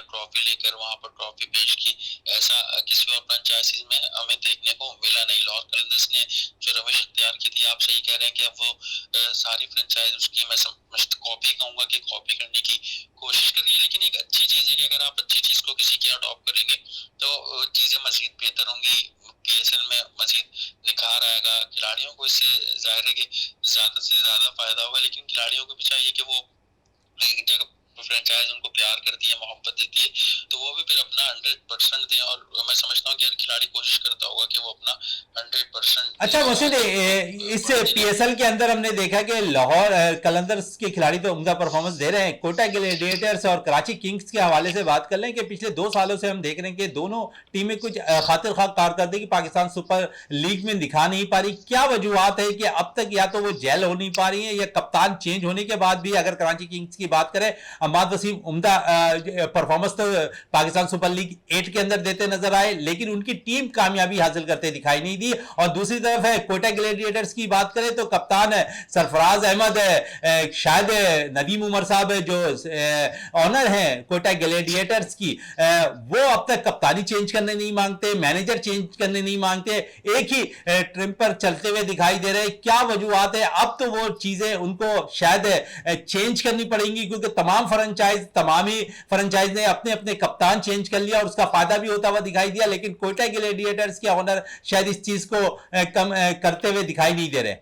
[SPEAKER 4] ट्रॉफी लेकर वहां पर ट्रॉफी पेश की। ऐसा किसी और फ्रेंचाइजीज में हमें देखने को मिला नहीं। लाहौर कलंदर्स ने जो रविश इख्तियार की थी, आप सही कह रहे हैं कि अब वो सारी फ्रेंचाइज उसकी मैं कॉपी कहूंगा कि कॉपी करने की कोशिश कर रही है। लेकिन एक अच्छी चीज है कि अगर आप अच्छी चीज को किसी के अडॉप्ट करेंगे तो चीजें मजीद बेहतर होंगी, PSL में मजीद निखार आएगा, खिलाड़ियों को इससे जाहिर है कि ज्यादा से ज्यादा फायदा होगा। लेकिन खिलाड़ियों को भी चाहिए कि वो जब फ्रेंचाइज उनको प्यार करती है, मोहब्बत देती है, तो वो भी फिर अपना 100% दें। और मैं समझता हूँ कि हर खिलाड़ी कोशिश करता होगा कि वो अपना 100%।
[SPEAKER 1] अच्छा मोहसिन, इस PSL के अंदर हमने देखा कि लाहौर कलंदर्स के खिलाड़ी तो उम्दा परफॉर्मेंस दे रहे हैं। कोटा ग्लैडिएटर्स और कराची किंग्स के हवाले से बात कर लें कि पिछले 2 सालों से हम देख रहे हैं कि दोनों टीमें कुछ खातिर खा कारकर्दगी पाकिस्तान सुपर लीग में दिखा नहीं पा रही। क्या वजूहत है कि अब तक या तो वो जेल हो नहीं पा रही है या कप्तान चेंज होने के बाद भी, अगर कराची किंग्स की बात करें, अहमद वसीम उम्दा परफॉर्मेंस तो पाकिस्तान सुपर लीग 8 के अंदर देते नजर आए, लेकिन उनकी टीम कामयाबी हासिल करते दिखाई नहीं दी। और दूसरी तरफ है कोटा ग्लैडिएटर्स की बात करें तो कप्तान सरफराज अहमद, शायद नदीम उमर साहब जो ऑनर हैं कोटा ग्लैडिएटर्स की, वो अब तक कप्तानी चेंज करने नहीं मांगते, मैनेजर चेंज करने नहीं मांगते, एक ही ट्रिम पर चलते हुए दिखाई दे रहे हैं। क्या वजूहत है? अब तो वो चीजें उनको शायद चेंज करनी पड़ेंगी क्योंकि तमाम ही फ्रेंचाइज ने अपने अपने कप्तान चेंज कर लिया और उसका फायदा भी होता हुआ दिखाई दिया। लेकिन कोटा ग्लैडिएटर्स के ऑनर शायद इस चीज को कम करते हुए दिखाई नहीं दे रहे।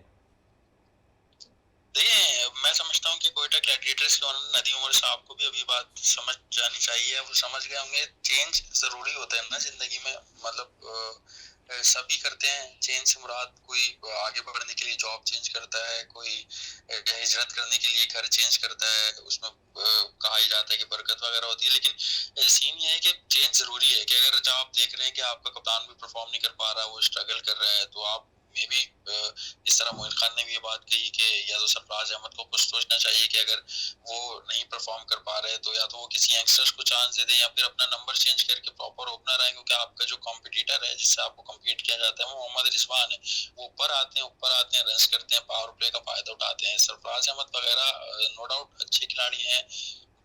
[SPEAKER 4] मैं समझता हूँ कि कोयटा ग्लैडिएटर्स के ओनर नदीम उमर साहब को भी अभी बात समझ जानी चाहिए। वो समझ गए होंगे चेंज जरूरी होता है ना जिंदगी में, मतलब सभी करते हैं चेंज से मुराद कोई आगे बढ़ने के लिए जॉब चेंज करता है, कोई हिजरत करने के लिए घर चेंज करता है, उसमें कहा ही जाता है कि बरकत वगैरह होती है। लेकिन सीन ये है कि चेंज जरूरी है कि अगर जब आप देख रहे हैं कि आपका कप्तान भी परफॉर्म नहीं कर पा रहा, वो स्ट्रगल कर रहा है, तो आप मे भी इस तरह मोइन खान ने भी ये बात कही कि या तो सरफराज अहमद को कुछ सोचना चाहिए कि अगर वो नहीं परफॉर्म कर पा रहे तो या तो वो किसी यंगस्टर्स को चांस दे दें या फिर अपना नंबर चेंज करके प्रॉपर ओपनर आए। क्योंकि आपका जो कॉम्पिटिटर है जिससे आपको कम्पीट किया जाता है वो मोहम्मद रिजवान है, वो ऊपर आते हैं रन्स करते हैं, पावर प्ले का फायदा उठाते हैं। सरफराज अहमद वगैरह नो डाउट अच्छे खिलाड़ी हैं,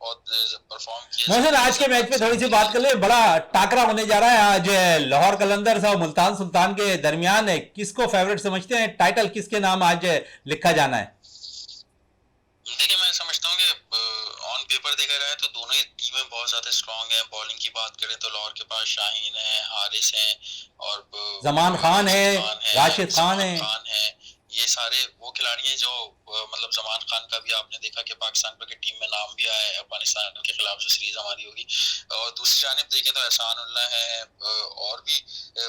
[SPEAKER 4] परफॉर्म किया।
[SPEAKER 1] मोहसिन, आज के मैच पे थोड़ी सी बात कर ले, बड़ा टाकरा होने जा रहा है आज लाहौर कलंदर्स और मुल्तान सुल्तान के दरमियान। किसको फेवरेट समझते हैं? टाइटल किसके नाम आज लिखा जाना है?
[SPEAKER 4] देखिए मैं समझता हूँ कि ऑन पेपर देखा जाए तो दोनों ही टीमें बहुत ज्यादा स्ट्रांग हैं। बॉलिंग की बात करें तो लाहौर के पास शाहीन है, हारिस है और
[SPEAKER 1] जमान खान है, राशिद खान है।
[SPEAKER 4] ये सारे वो खिलाड़ी हैं जो मतलब जमान खान का भी आपने देखा कि पाकिस्तान क्रिकेट टीम में नाम भी आया है अफगानिस्तान के खिलाफ जो सीरीज हमारी होगी। और दूसरी जानिब देखें तो एहसान उल्लाह है और भी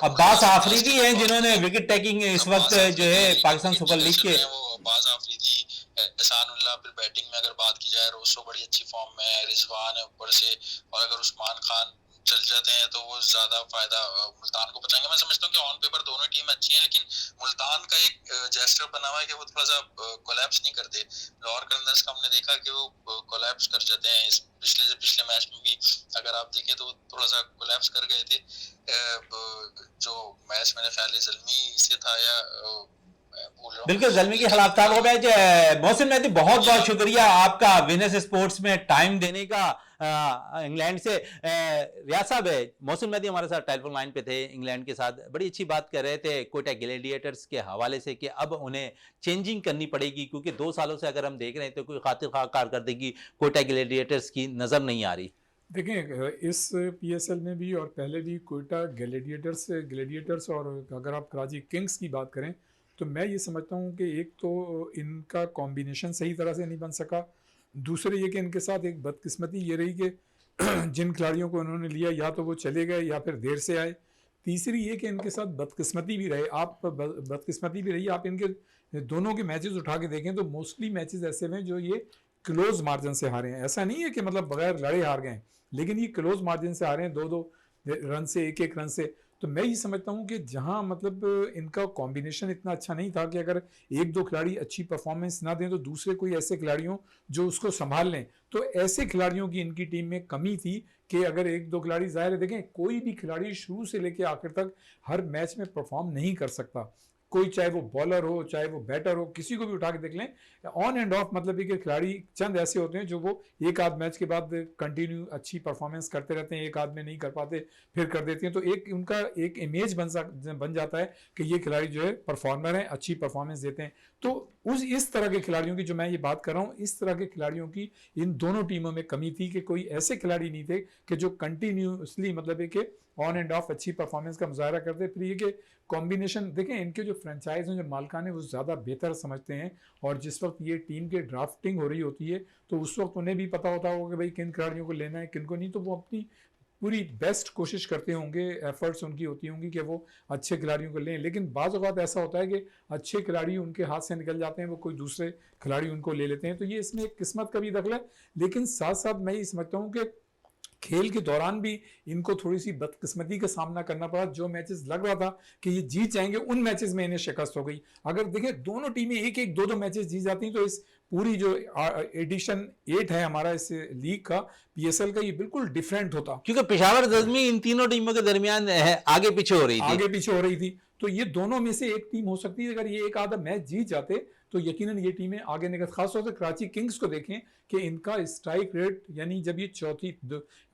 [SPEAKER 1] अब्बास आफरीदी
[SPEAKER 4] की
[SPEAKER 1] हैं
[SPEAKER 4] बात
[SPEAKER 1] जिन्होंने
[SPEAKER 4] करें,
[SPEAKER 1] विकेट टेकिंग इस
[SPEAKER 4] अब्बास
[SPEAKER 1] वक्त जो है
[SPEAKER 4] Afridi
[SPEAKER 1] Pakistan
[SPEAKER 4] wicket
[SPEAKER 1] super
[SPEAKER 4] taker
[SPEAKER 1] league
[SPEAKER 4] चल
[SPEAKER 1] के।
[SPEAKER 4] रहे हैं, वो अब्बास आफरीदी, एहसान उल्लाह। फिर बैटिंग में अगर बात की जाए रोसो बड़ी अच्छी फॉर्म में है, रिजवान है ऊपर से, और अगर उस्मान खान चल जाते हैं तो वो ज्यादा फायदा मुल्तान को पहुंचाएंगे। मैं समझता हूँ कि ऑन पेपर दोनों टीम अच्छी हैं, लेकिन मुल्तान का एक जेस्टर बना हुआ है कि वो थोड़ा सा कोलैप्स नहीं करते। लाहौर कलंदर्स का हमने देखा कि वो कोलैप्स कर जाते हैं। इस पिछले से पिछले मैच में भी अगर आप देखें तो थोड़ा सा कोलैप्स कर गए थे। जो मैच मेरे ख्याल ज़ल्मी से था या मैं भूल रहा हूँ,
[SPEAKER 1] बिल्कुल जलमी के
[SPEAKER 4] लेकिन
[SPEAKER 1] खिलाफ था वो मैच। मोहसिन मेहदी बहुत बहुत शुक्रिया आपका विनर्स स्पोर्ट्स में टाइम देने का इंग्लैंड से। रियाज साहब है, मोहसिन मेहदी हमारे साथ टेलीफोन लाइन पे थे इंग्लैंड के साथ, बड़ी अच्छी बात कर रहे थे कोयटा ग्लैडिएटर्स के हवाले से कि अब उन्हें चेंजिंग करनी पड़ेगी, क्योंकि 2 सालों से अगर हम देख रहे हैं तो कोई खातिर खा कारकर्दगी कोयटा ग्लैडिएटर्स की नजर नहीं आ रही।
[SPEAKER 2] देखें, इस पीएसएल में भी और पहले भी कोयटा ग्लैडिएटर्स और अगर आप कराची किंग्स की बात करें तो मैं ये समझता हूँ कि एक तो इनका कॉम्बिनेशन सही तरह से नहीं बन सका। दूसरे ये कि इनके साथ एक बदकिस्मती ये रही कि जिन खिलाड़ियों को उन्होंने लिया या तो वो चले गए या फिर देर से आए। तीसरी ये कि इनके साथ बदकिस्मती भी रहे, बदकिस्मती भी रही। आप इनके दोनों के मैचेस उठा के देखें तो मोस्टली मैचेस ऐसे हैं जो ये क्लोज मार्जिन से हारे हैं। ऐसा नहीं है कि मतलब बगैर लड़े हार गए, लेकिन ये क्लोज मार्जिन से हारे हैं, 2-2 रन से, 1-1 रन से। तो मैं ये समझता हूँ कि जहाँ मतलब इनका कॉम्बिनेशन इतना अच्छा नहीं था कि अगर 1-2 खिलाड़ी अच्छी परफॉर्मेंस ना दें तो दूसरे कोई ऐसे खिलाड़ियों जो उसको संभाल लें, तो ऐसे खिलाड़ियों की इनकी टीम में कमी थी कि अगर 1-2 खिलाड़ी, जाहिर है देखें कोई भी खिलाड़ी शुरू से लेकर आखिर तक हर मैच में परफॉर्म नहीं कर सकता। कोई चाहे वो बॉलर हो चाहे वो बैटर हो, किसी को भी उठा के देख लें, ऑन एंड ऑफ मतलब ये कि खिलाड़ी चंद ऐसे होते हैं जो वो एक आध मैच के बाद कंटिन्यू अच्छी परफॉर्मेंस करते रहते हैं, एक आध में नहीं कर पाते फिर कर देते हैं, तो एक उनका एक इमेज बन जाता है कि ये खिलाड़ी जो है परफॉर्मर हैं, अच्छी परफॉर्मेंस देते हैं। तो इस तरह के खिलाड़ियों की जो मैं ये बात कर रहा हूँ, इस तरह के खिलाड़ियों की इन दोनों टीमों में कमी थी कि कोई ऐसे खिलाड़ी नहीं थे कि जो कंटिन्यूसली मतलब है कि ऑन एंड ऑफ अच्छी परफॉर्मेंस का मुजाहरा करते। फिर ये कि कॉम्बिनेशन देखें, इनके जो फ्रेंचाइज हैं, जो मालिकान है, वो ज़्यादा बेहतर समझते हैं, और जिस वक्त ये टीम के ड्राफ्टिंग हो रही होती है तो उस वक्त उन्हें भी पता होता होगा कि भाई किन खिलाड़ियों को लेना है किन को नहीं, तो वो अपनी पूरी बेस्ट कोशिश करते होंगे, एफर्ट्स उनकी होती होंगी कि वो अच्छे खिलाड़ियों को लें। लेकिन बाज़ औक़ात ऐसा होता है कि अच्छे खिलाड़ी उनके हाथ से निकल जाते हैं, वो कोई दूसरे खिलाड़ी उनको ले लेते हैं, तो ये इसमें एक किस्मत का भी दखल है। लेकिन साथ साथ मैं ये समझता हूँ कि खेल के दौरान भी इनको थोड़ी सी बदकिस्मती का सामना करना पड़ा। जो मैचेस लग रहा था कि ये जीत जाएंगे, उन मैचेस में इन्हें शिकस्त हो गई। अगर देखें दोनों टीमें 1-1, 2-2 मैचेस जीत जाती हैं तो इस पूरी जो एडिशन 8 है हमारा इस लीग का, पीएसएल का, ये बिल्कुल डिफरेंट होता,
[SPEAKER 1] क्योंकि पेशावर ज़ल्मी इन तीनों टीमों के दरमियान आगे पीछे हो रही थी।
[SPEAKER 2] तो ये दोनों में से एक टीम हो सकती है। अगर ये एक आधा मैच जीत जाते तो यकीनन ये टीमें आगे निकल। खासतौर से कराची किंग्स को देखें कि इनका स्ट्राइक रेट, यानी जब ये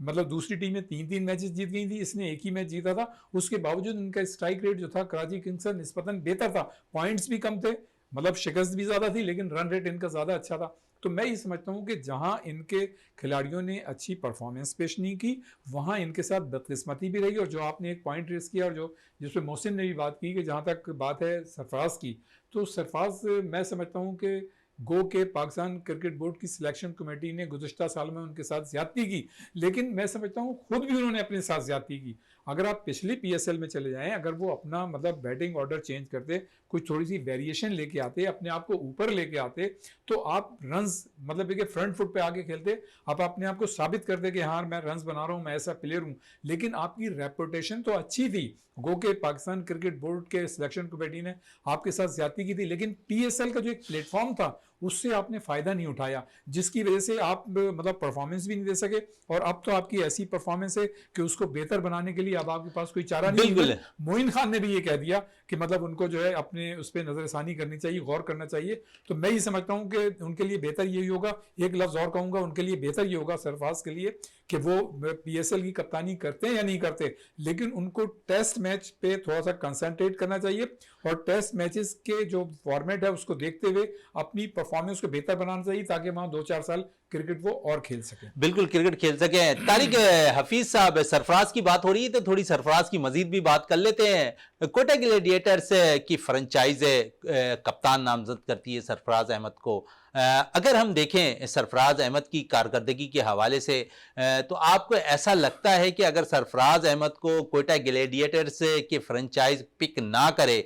[SPEAKER 2] मतलब दूसरी टीम में 3-3 मैचेस जीत गई थी, इसने एक ही मैच जीता था, उसके बावजूद इनका स्ट्राइक रेट जो था कराची किंग्स से निस्बतन बेहतर था। पॉइंट्स भी कम थे, मतलब शिकस्त भी ज़्यादा थी, लेकिन रन रेट इनका ज़्यादा अच्छा था। तो मैं ये समझता हूँ कि जहाँ इनके खिलाड़ियों ने अच्छी परफॉर्मेंस पेश नहीं की, वहाँ इनके साथ बदकिस्मती भी रही। और जो आपने एक पॉइंट रेस किया और जो जिसपे मोहसिन ने भी बात की कि जहाँ तक बात है सरफराज की, तो सरफराज मैं समझता हूँ कि गो के पाकिस्तान क्रिकेट बोर्ड की सिलेक्शन कमेटी ने गुज़श्ता साल में उनके साथ ज़्यादती की, लेकिन मैं समझता हूँ खुद भी उन्होंने अपने साथ ज़्यादती की। अगर आप पिछली पीएसएल में चले जाएं, अगर वो अपना मतलब बैटिंग ऑर्डर चेंज करते, कुछ थोड़ी सी वेरिएशन लेके आते, अपने आप को ऊपर लेके आते, तो आप रन्स मतलब कि फ्रंट फुट पे आके खेलते, आप अपने आप को साबित करते कि हाँ मैं रन्स बना रहा हूँ, मैं ऐसा प्लेयर हूँ। लेकिन आपकी रेपुटेशन तो अच्छी थी, गो के पाकिस्तान क्रिकेट बोर्ड के सिलेक्शन कमेटी ने आपके साथ ज्यादती की थी, लेकिन पीएसएल का जो एक प्लेटफॉर्म था उससे आपने फायदा नहीं उठाया, जिसकी वजह से आप मतलब परफॉर्मेंस भी नहीं दे सके। और अब तो आपकी ऐसी परफॉर्मेंस है कि उसको बेहतर बनाने के लिए अब आपके पास कोई चारा नहीं है। मोइन खान ने भी ये कह दिया कि मतलब उनको जो है अपने उस पर नजरसानी करनी चाहिए, गौर करना चाहिए। तो मैं ये समझता हूँ कि उनके लिए बेहतर यही होगा, एक लफ्ज और कहूंगा, उनके लिए बेहतर ये होगा सरफराज के लिए कि वो पीएसएल की कप्तानी करते हैं या नहीं करते, लेकिन उनको टेस्ट मैच पे थोड़ा सा कंसंट्रेट करना चाहिए और टेस्ट मैचेस के जो फॉर्मेट है उसको देखते हुए अपनी परफॉर्मेंस को बेहतर बनाना चाहिए, ताकि वहां 2-4 साल क्रिकेट वो और खेल सके।
[SPEAKER 1] बिल्कुल क्रिकेट खेल सके। तारिक हफीज साहब, सरफराज की बात हो रही है तो थोड़ी सरफराज की मजीद भी बात कर लेते हैं। कोटा ग्लैडिएटर्स की फ्रेंचाइज कप्तान नामजद करती है सरफराज अहमद को। अगर हम देखें सरफराज अहमद की कारकर्दगी के हवाले से, तो आपको ऐसा लगता है कि अगर सरफराज अहमद को कोटा ग्लैडिएटर्स की फ्रेंचाइज पिक ना करे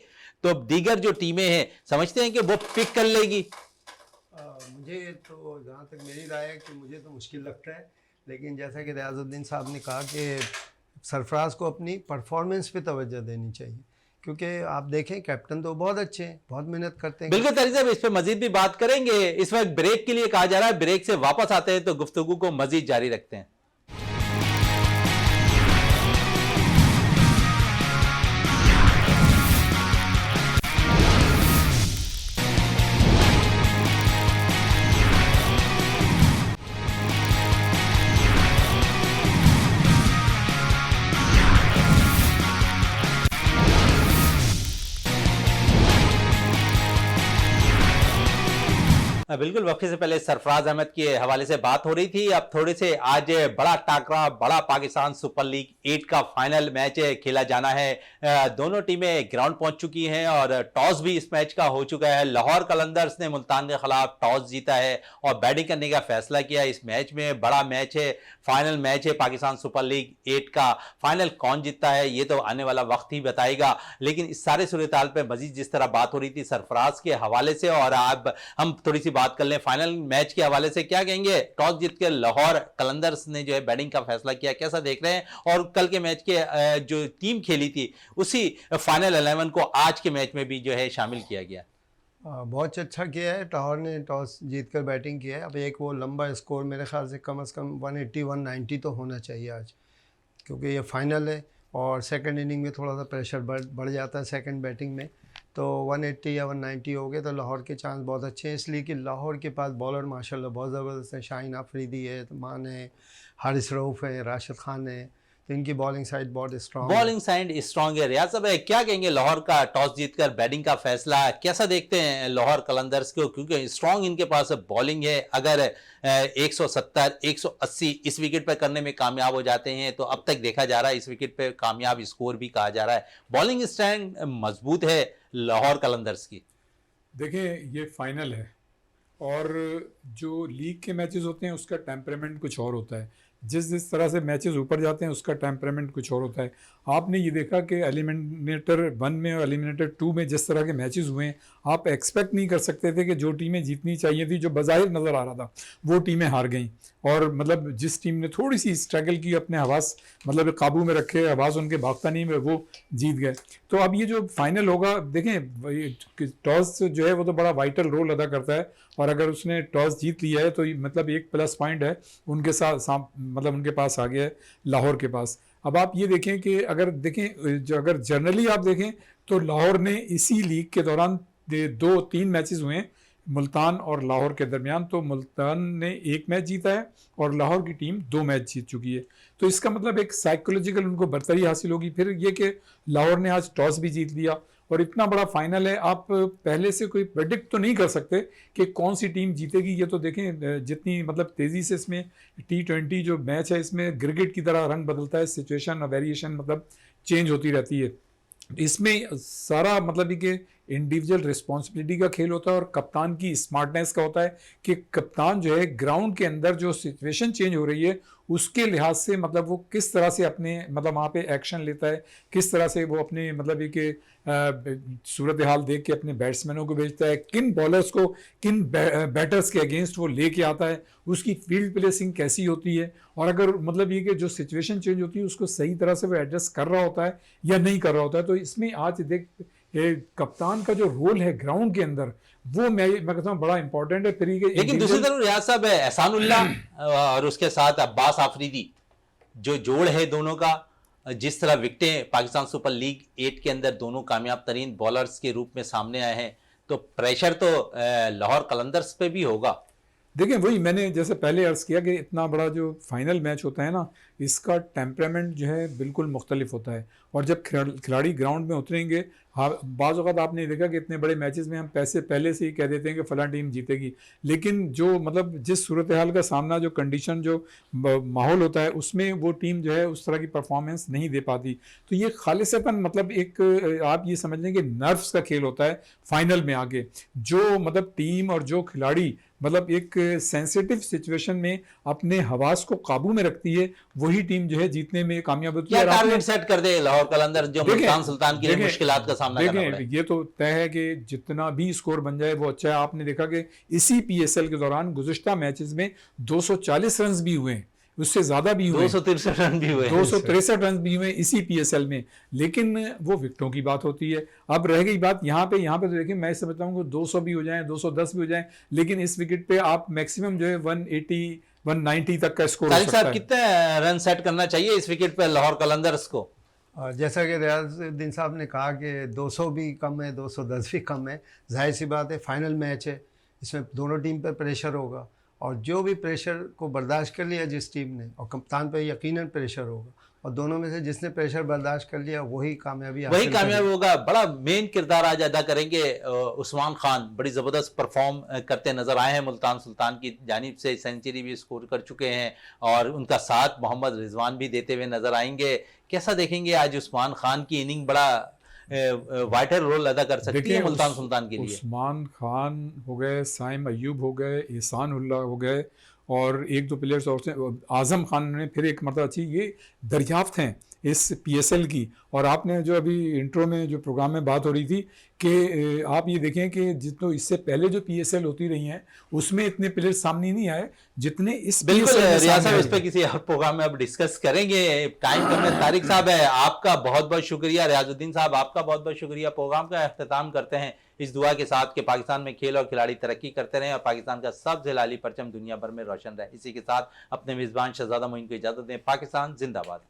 [SPEAKER 1] तो दीगर जो टीमें हैं समझते हैं कि वो पिक कर लेगी?
[SPEAKER 3] मुझे तो जहाँ तक मेरी राय है कि मुझे तो मुश्किल लगता है, लेकिन जैसा कि रियाजुद्दीन साहब ने कहा कि सरफराज को अपनी परफॉर्मेंस पे तवज्जो देनी चाहिए, क्योंकि आप देखें कैप्टन तो बहुत अच्छे हैं, बहुत मेहनत करते हैं।
[SPEAKER 1] बिल्कुल तारिक साहब, इस पर मजीद भी बात करेंगे। इस वक्त ब्रेक के लिए कहा जा रहा है, ब्रेक से वापस आते हैं तो गुफ्तगू को मजीद जारी रखते हैं। बिल्कुल, वक्फे से पहले सरफराज अहमद के हवाले से बात हो रही थी। अब थोड़े से आज बड़ा टाकरा, बड़ा पाकिस्तान सुपर लीग 8 का फाइनल मैच खेला जाना है। दोनों टीमें ग्राउंड पहुंच चुकी हैं और टॉस भी इस मैच का हो चुका है। लाहौर कलंदर्स ने मुल्तान के खिलाफ टॉस जीता है और बैटिंग करने का फैसला किया। इस मैच में बड़ा मैच है, फाइनल मैच है पाकिस्तान सुपर लीग 8 का। फाइनल कौन जीतता है ये तो आने वाला वक्त ही बताएगा, लेकिन इस सारे सूरत-ए-हाल पे मजीद जिस तरह बात हो रही थी सरफराज के हवाले से, और अब हम थोड़ी सी बात कर लें फाइनल मैच के हवाले से। क्या कहेंगे, टॉस जीत के लाहौर कलंदर्स ने जो है बैटिंग का फैसला किया, कैसा देख रहे हैं? और कल के मैच के जो टीम खेली थी उसी फाइनल 11 को आज के मैच में भी जो है शामिल किया गया।
[SPEAKER 3] बहुत अच्छा किया है, लाहौर ने टॉस जीतकर बैटिंग किया है। अब एक वो लंबा स्कोर मेरे ख्याल से कम 180-190 तो होना चाहिए आज, क्योंकि ये फाइनल है और सेकंड इनिंग में थोड़ा सा प्रेशर बढ़ जाता है सेकंड बैटिंग में। तो 180 या 190 हो गए तो लाहौर के चांस बहुत अच्छे हैं, इसलिए कि लाहौर के पास बॉलर माशाल्लाह बहुत ज़बरदस्त है। शाहीन आफरीदी है, मान है, हारिस रऊफ़ है, राशिद खान है, तो इनकी बॉलिंग साइड बहुत स्ट्रॉन्ग है।
[SPEAKER 1] बॉलिंग साइड स्ट्रॉन्ग है। रियाज साहब, क्या कहेंगे लाहौर का टॉस जीतकर बैटिंग का फैसला, कैसा देखते हैं लाहौर कलंदर्स को? क्योंकि स्ट्रॉन्ग इनके पास बॉलिंग है। अगर 170 180 इस विकेट पर करने में कामयाब हो जाते हैं तो अब तक देखा जा रहा है इस विकेट पर कामयाब स्कोर भी कहा जा रहा है। बॉलिंग स्टैंड मजबूत है लाहौर कलंदर्स की।
[SPEAKER 2] देखें, ये फाइनल है और जो लीग के मैचेस होते हैं उसका टेम्परामेंट कुछ और होता है। जिस तरह से मैचेस ऊपर जाते हैं उसका टेम्परामेंट कुछ और होता है। आपने ये देखा कि एलिमिनेटर 1 में और एलिमिनेटर 2 में जिस तरह के मैचेस हुए हैं, आप एक्सपेक्ट नहीं कर सकते थे कि जो टीमें जीतनी चाहिए थी, जो बज़ाहिर नज़र आ रहा था, वो टीमें हार गईं। और मतलब जिस टीम ने थोड़ी सी स्ट्रगल की, अपने हवास मतलब काबू में रखे, हवास उनके भागता नहीं में, वो जीत गए। तो अब ये जो फाइनल होगा, देखें टॉस जो है वो तो बड़ा वाइटल रोल अदा करता है, और अगर उसने टॉस जीत लिया है तो मतलब एक प्लस पॉइंट है उनके साथ, मतलब उनके पास आ गया है लाहौर के पास। अब आप ये देखें कि अगर अगर जनरली आप देखें तो लाहौर ने इसी लीग के दौरान 2-3 मैचेस हुए हैं मुल्तान और लाहौर के दरमियान, तो मुल्तान ने 1 मैच जीता है और लाहौर की टीम 2 मैच जीत चुकी है। तो इसका मतलब एक साइकोलॉजिकल उनको बर्तरी हासिल होगी। फिर ये कि लाहौर ने आज टॉस भी जीत लिया और इतना बड़ा फाइनल है, आप पहले से कोई प्रेडिक्ट तो नहीं कर सकते कि कौन सी टीम जीतेगी। ये तो देखें जितनी मतलब तेज़ी से इसमें T20 जो मैच है इसमें क्रिकेट की तरह रंग बदलता है, सिचुएशन और वेरिएशन मतलब चेंज होती रहती है। इसमें सारा मतलब ये कि इंडिविजुअल रिस्पॉन्सिबिलिटी का खेल होता है और कप्तान की स्मार्टनेस का होता है कि कप्तान जो है ग्राउंड के अंदर जो सिचुएशन चेंज हो रही है उसके लिहाज से मतलब वो किस तरह से अपने मतलब वहाँ पे एक्शन लेता है, किस तरह से वो अपने मतलब ये कि सूरत हाल देख के अपने बैट्समैनों को भेजता है, किन बॉलर्स को किन बैटर्स के अगेंस्ट वो लेके आता है, उसकी फील्ड प्लेसिंग कैसी होती है, और अगर मतलब ये कि जो सिचुएशन चेंज होती है उसको सही तरह से वो एडजस्ट कर रहा होता है या नहीं कर रहा होता है। तो इसमें आज देख कप्तान का जो रोल है ग्राउंड के अंदर, वो मैं कहता हूँ बड़ा इंपॉर्टेंट है। फिर
[SPEAKER 1] लेकिन दूसरी तरफ रियाज साहब, एहसानुल्लाह और उसके साथ अब्बास आफरीदी, जो जोड़ है दोनों का, जिस तरह विकेटें पाकिस्तान सुपर लीग 8 के अंदर दोनों कामयाब तरीन बॉलर्स के रूप में सामने आए हैं, तो प्रेशर तो लाहौर कलंदर्स पे भी होगा।
[SPEAKER 2] देखिए, वही मैंने जैसे पहले अर्ज़ किया कि इतना बड़ा जो फाइनल मैच होता है ना, इसका टेम्परामेंट जो है बिल्कुल मुख्तलिफ होता है। और जब खिलाड़ी ग्राउंड में उतरेंगे, हाँ, बाज़ औक़ात आपने देखा कि इतने बड़े मैचेस में हम पैसे पहले से ही कह देते हैं कि फ़लाँ टीम जीतेगी, लेकिन जो मतलब जिस सूरत हाल का सामना, जो कंडीशन, जो माहौल होता है, उसमें वो टीम जो है उस तरह की परफॉर्मेंस नहीं दे पाती। तो ये खालिसतन मतलब एक आप ये समझ लें कि नर्व्स का खेल होता है फाइनल में आके। जो मतलब टीम और जो खिलाड़ी मतलब एक सेंसिटिव सिचुएशन में अपने हवास को काबू में रखती है, वही टीम जो है जीतने में कामयाब होती है।
[SPEAKER 1] क्या
[SPEAKER 2] और आपने
[SPEAKER 1] टारगेट सेट कर दे लाहौर कलंदर जो मुल्तान सुल्तान के लिए मुश्किलात का सामना करना पड़े?
[SPEAKER 2] ये तो तय है कि जितना भी स्कोर बन जाए वो अच्छा है। आपने देखा कि इसी पीएसएल के दौरान गुज़िश्ता मैचेस में 240 रन भी हुए हैं, उससे ज़्यादा भी हुए,
[SPEAKER 1] 263 रन भी हुए,
[SPEAKER 2] 263 रन भी हुए इसी पीएसएल में, लेकिन वो विकेटों की बात होती है। अब रह गई बात यहाँ पे तो देखिए मैं समझता हूँ कि 200 भी हो जाए, 210 भी हो जाए, लेकिन इस विकेट पे आप मैक्सिमम जो है 180 190 तक का स्कोर हो
[SPEAKER 1] तारिक
[SPEAKER 2] सकता
[SPEAKER 1] साहब
[SPEAKER 2] है।
[SPEAKER 1] कितने रन सेट करना चाहिए इस विकेट पे लाहौर कलंदर्स को?
[SPEAKER 3] जैसा कि रियाजुद्दीन साहब ने कहा कि 200 भी कम है, 210 भी कम है। जाहिर सी बात है, फाइनल मैच है, इसमें दोनों टीम पर प्रेशर होगा, और जो भी प्रेशर को बर्दाश्त कर लिया जिस टीम ने, और कप्तान पर यकीनन प्रेशर होगा, और दोनों में से जिसने प्रेशर बर्दाश्त कर लिया वही कामयाबी
[SPEAKER 1] वही कामयाब होगा। बड़ा मेन किरदार आज अदा करेंगे उस्मान खान, बड़ी ज़बरदस्त परफॉर्म करते नजर आए हैं, मुल्तान सुल्तान की जानिब से सेंचुरी भी स्कोर कर चुके हैं, और उनका साथ मोहम्मद रिजवान भी देते हुए नजर आएंगे। कैसा देखेंगे आज उस्मान खान की इनिंग? बड़ा वाइटल रोल अदा कर सकती है मुल्तान सुल्तान के लिए।
[SPEAKER 2] उस्मान खान हो गए, साइम अयूब हो गए, एहसान उल्लाह हो गए, और एक दो प्लेयर्स और थे, आज़म खान ने फिर एक मरतबा अच्छी, ये दरियाफ्त हैं इस पीएसएल की। और आपने जो अभी इंट्रो में जो प्रोग्राम में बात हो रही थी कि आप ये देखें कि जितने इससे पहले जो पीएसएल होती रही हैं उसमें इतने प्लेयर्स सामने नहीं आए जितने इस
[SPEAKER 1] बिल्कुल
[SPEAKER 2] PSL में
[SPEAKER 1] रियाज
[SPEAKER 2] सामने
[SPEAKER 1] साहब,
[SPEAKER 2] आए
[SPEAKER 1] इस पे किसी और प्रोग्राम में अब डिस्कस करेंगे, टाइम कम है। तारिक साहब है, आपका बहुत बहुत शुक्रिया। रियाजुद्दीन साहब, आपका बहुत बहुत शुक्रिया। प्रोग्राम का अख्ताम करते हैं इस दुआ के साथ कि पाकिस्तान में खेल और खिलाड़ी तरक्की करते रहें और पाकिस्तान का सबसे लाली परचम दुनिया भर में रोशन रहे। इसी के साथ अपने मेज़बान शहजादा मोइन को इजाज़त दें। पाकिस्तान जिंदाबाद।